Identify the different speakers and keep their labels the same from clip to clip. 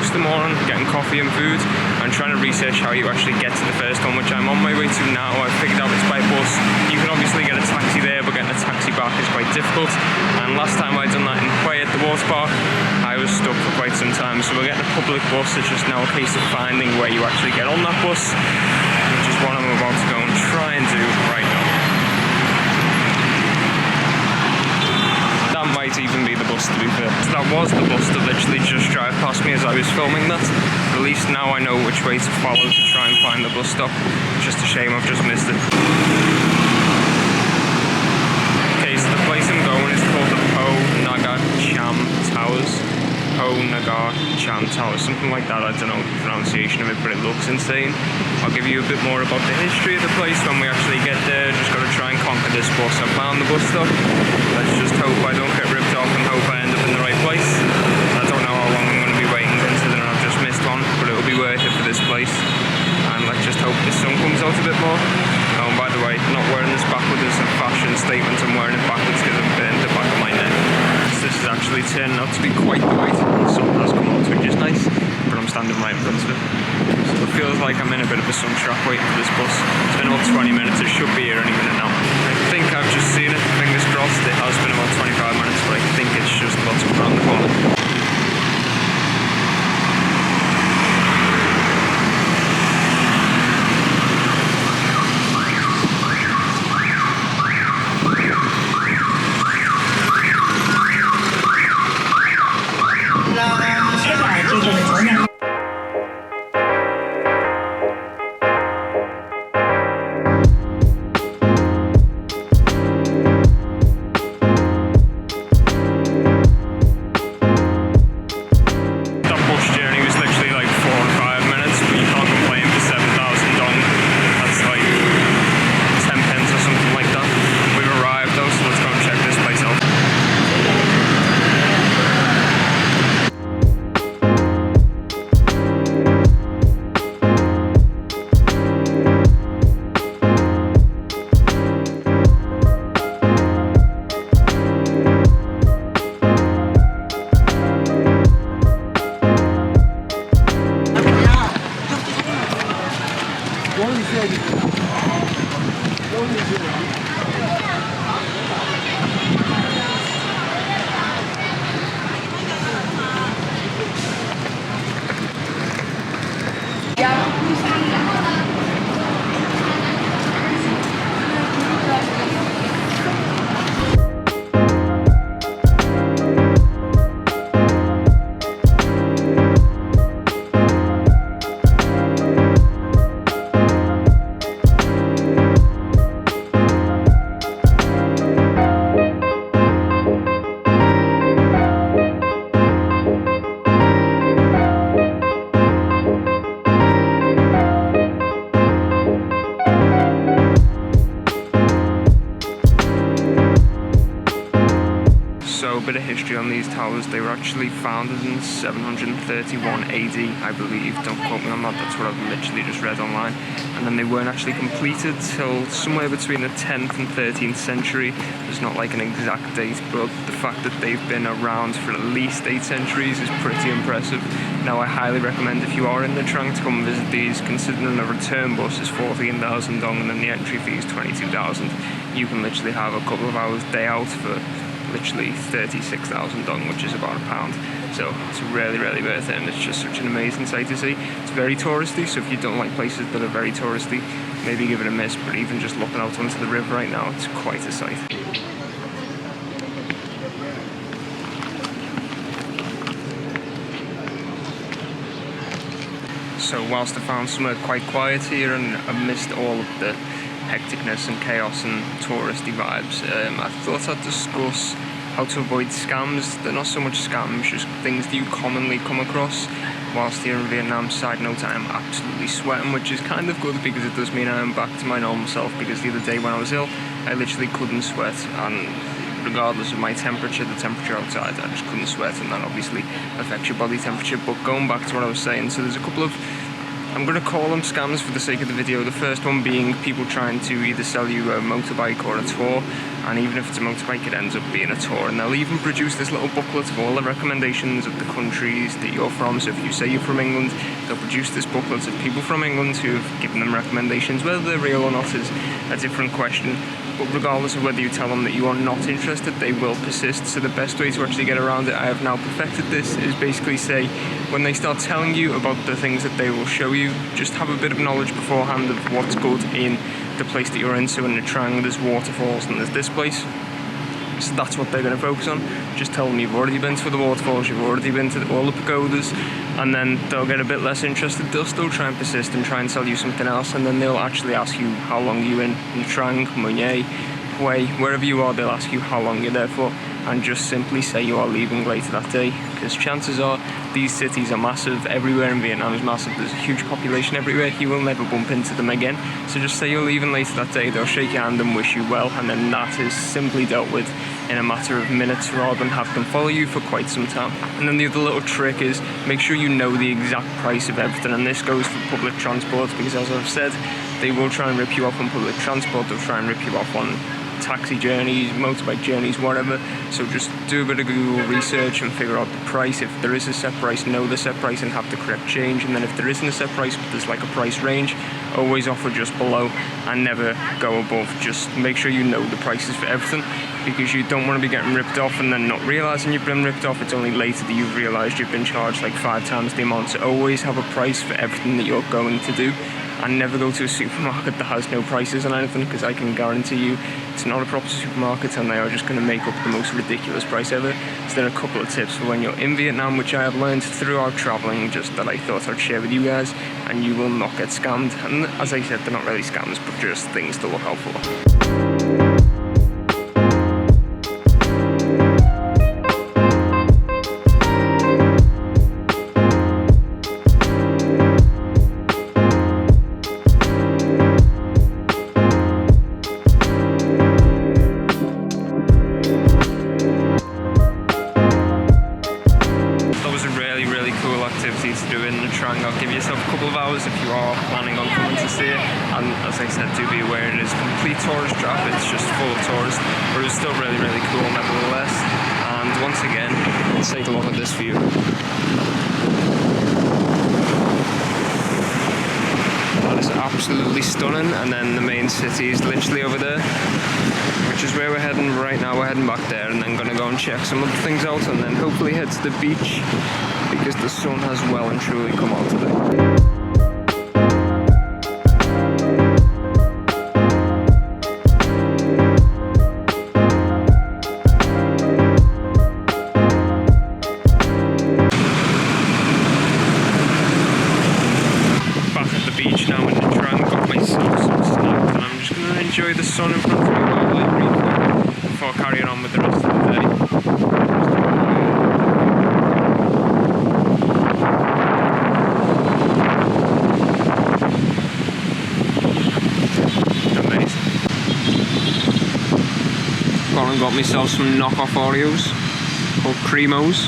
Speaker 1: most of the morning, getting coffee and food, and trying to research how you actually get to the first one, which I'm on my way to now. I've figured out it's by bus. You can obviously get a taxi there, but getting a taxi back is quite difficult. And last time I'd done that in Quay at the water park, I was stuck for quite some time. So we're getting a public bus. It's just now a case of finding where you actually get on that bus, which is what I'm about to go and try and do right now. That might even be the bus, to be fair. So that was the bus that literally just drove past me as I was filming that. But at least now I know which way to follow to try and find the bus stop. Just a shame I've just missed it. Okay, so the place I'm going is called the Nagar Cham Towers. Nagar Cham Towers, something like that. I don't know the pronunciation of it, but it looks insane. I'll give you a bit more about the history of the place when we actually get there. Just got to try and conquer this bus. I found the bus stop. Let's just hope I don't get ripped off and hope I end up in the right place. I don't know how long I'm going to be waiting considering I've just missed one, but it'll be worth it for this place. And let's just hope the sun comes out a bit more. Oh, and by the way, not wearing this backwards is a fashion statement. I'm wearing it backwards because I've burned the back of my neck. This is actually turning out to be quite the weight. The sun has come out, which is nice, but I'm standing right in front of it. So it feels like I'm in a bit of a sun trap waiting for this bus. It's been about 20 minutes, it should be here any minute now. I think I've just seen it, fingers crossed. It has been about 25 minutes, but I think it's just about to come around the corner. So a bit of history on these towers. They were actually founded in 731 AD, I believe. Don't quote me on that, that's what I've literally just read online. And then they weren't actually completed till somewhere between the 10th and 13th century. There's not like an exact date, but the fact that they've been around for at least 8 centuries is pretty impressive. Now I highly recommend if you are in the trunk to come visit these, considering a return bus is 14,000 dong and then the entry fee is 22,000. You can literally have a couple of hours day out for literally 36,000 dong, which is about £1. So it's really, really worth it, and it's just such an amazing sight to see. It's very touristy, so if you don't like places that are very touristy, maybe give it a miss, but even just looking out onto the river right now, it's quite a sight. So whilst I found somewhere quite quiet here and amidst all of the hecticness and chaos and touristy vibes, I thought I'd discuss how to avoid scams. They're not so much scams, just things that you commonly come across whilst here in Vietnam. Side note, I am absolutely sweating, which is kind of good because it does mean I am back to my normal self, because the other day when I was ill, I literally couldn't sweat, and regardless of my temperature, the temperature outside, I just couldn't sweat, and that obviously affects your body temperature. But going back to what I was saying, so there's a couple of I'm going to call them scams for the sake of the video. The first one being people trying to either sell you a motorbike or a tour, and even if it's a motorbike it ends up being a tour, and they'll even produce this little booklet of all the recommendations of the countries that you're from. So if you say you're from England, they'll produce this booklet of people from England who have given them recommendations. Whether they're real or not is a different question, but regardless of whether you tell them that you are not interested, they will persist. So the best way to actually get around it, I have now perfected this, is basically say, when they start telling you about the things that they will show you, just have a bit of knowledge beforehand of what's good in the place that you're in. So in the Trang there's waterfalls and there's this place, so that's what they're going to focus on. Just tell them you've already been to the waterfalls, you've already been to all the pagodas, and then they'll get a bit less interested. They'll still try and persist and try and sell you something else, and then they'll actually ask you how long you're in Trang, Monet, Hue, wherever you are. They'll ask you how long you're there for, and just simply say you are leaving later that day, because chances are these cities are massive. Everywhere in Vietnam is massive. There's a huge population everywhere. You will never bump into them again. So just say you're leaving later that day. They'll shake your hand and wish you well, and then that is simply dealt with in a matter of minutes, rather than have them follow you for quite some time. And then the other little trick is make sure you know the exact price of everything, and this goes for public transport, because as I've said, they will try and rip you off on public transport. They'll try and rip you off on taxi journeys, motorbike journeys, whatever. So just do a bit of Google research and figure out the price. If there is a set price, know the set price and have the correct change. And then if there isn't a set price but there's like a price range, always offer just below and never go above. Just make sure you know the prices for everything, because you don't want to be getting ripped off and then not realizing you've been ripped off. It's only later that you've realized you've been charged like 5 times the amount. So always have a price for everything that you're going to do, and never go to a supermarket that has no prices on anything, because I can guarantee you it's not a proper supermarket and they are just going to make up the most ridiculous price ever. So there are a couple of tips for when you're in Vietnam, which I have learned throughout traveling, just that I thought I'd share with you guys, and you will not get scammed. And as I said, they're not really scams, but just things to look out for. To do in the Trang. I'll give yourself a couple of hours if you are planning on coming to see it, and as I said, do be aware it is complete tourist trap. It's just full of tourists, but it's still really cool nevertheless. And once again, let's take a look at this view. That is absolutely stunning, and then the main city is literally over there, which is where we're heading right now. We're heading back there and then going to go and check some other things out, and then hopefully head to the beach, because the sun has well and truly come out today. Enjoy the sun in front of me while I breathe before carrying on with the rest of the day. Amazing. Gone and got myself some knockoff Oreos called Cremos.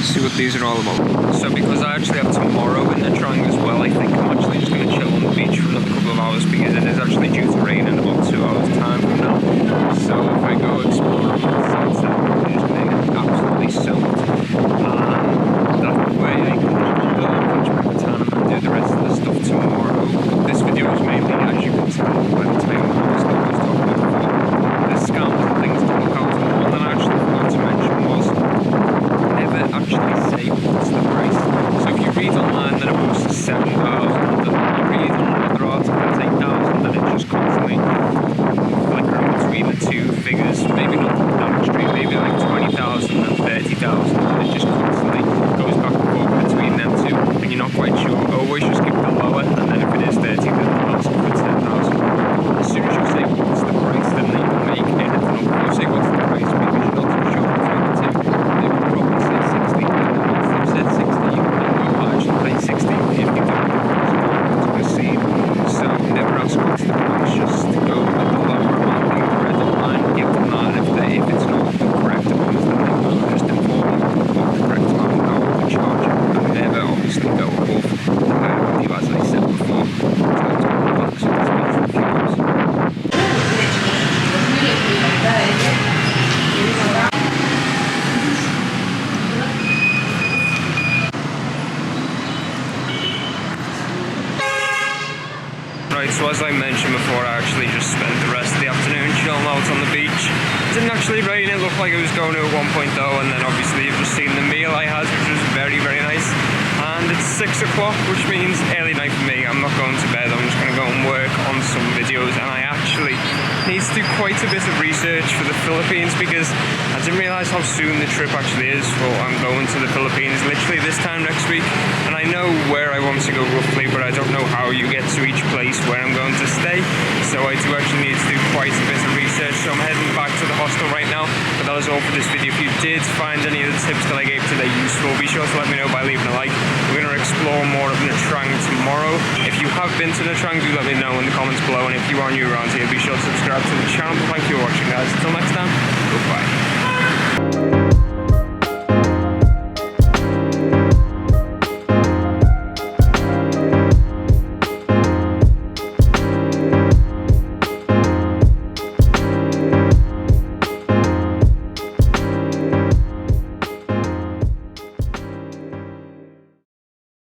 Speaker 1: See what these are all about. So because I actually have tomorrow in the Trang as well, I think I'm actually just going to chill on the beach for another couple of hours, because it is actually due to rain in about 2 hours time from now. So if I go exploring on the sunset, I'm just going to get absolutely soaked, and that way I can just go catch my baton and do the rest of the stuff tomorrow. This video is mainly, as you can tell by the title of the stuff I was talking about before, the scams and things to look out for. One that I actually forgot to mention was never actually say what's the price. So if you read online that it was 7,000, and you read on another article it's 8,000, then it just constantly flickering between the two figures. Maybe not that extreme, maybe like 20,000 and 30,000, and it just constantly goes back and forth between them two, and you're not quite sure. Always just keep the lower, and then if it is 30, then ask for 10,000. As soon as you say what's the price, then they will make anything up. If you say what's the price, because you're not too sure between the two, they will probably say 60, and once they've said 60, you can then go, oh, I should pay 60 if you don't know what's going on. So as I mentioned before, I actually just spent the rest of the afternoon chilling out on the beach. It didn't actually rain, it looked like it was going to at one point though, and then obviously you've just seen the meal I had, which was very, very nice. And it's 6 o'clock, which means early night for me. I'm not going to bed, I'm just going to go and work on some videos, and I actually need to do quite a bit of research for the Philippines because I didn't realise how soon the trip actually is. Well, I'm going to the Philippines literally this time next week, and I know where I want to go roughly, but I don't know how you get to each place where I'm going to stay. So I do actually need to do quite a bit of research, so I'm heading back to the hostel right now. But that was all for this video. If you did find any of the tips that I gave today useful, be sure to let me know by leaving a like. We're going to explore more of Nha Trang tomorrow. If you have been to Nha Trang, do let me know in the comments below, and if you are new around here, be sure to subscribe to the channel. Thank you for watching, guys. Until next time, goodbye.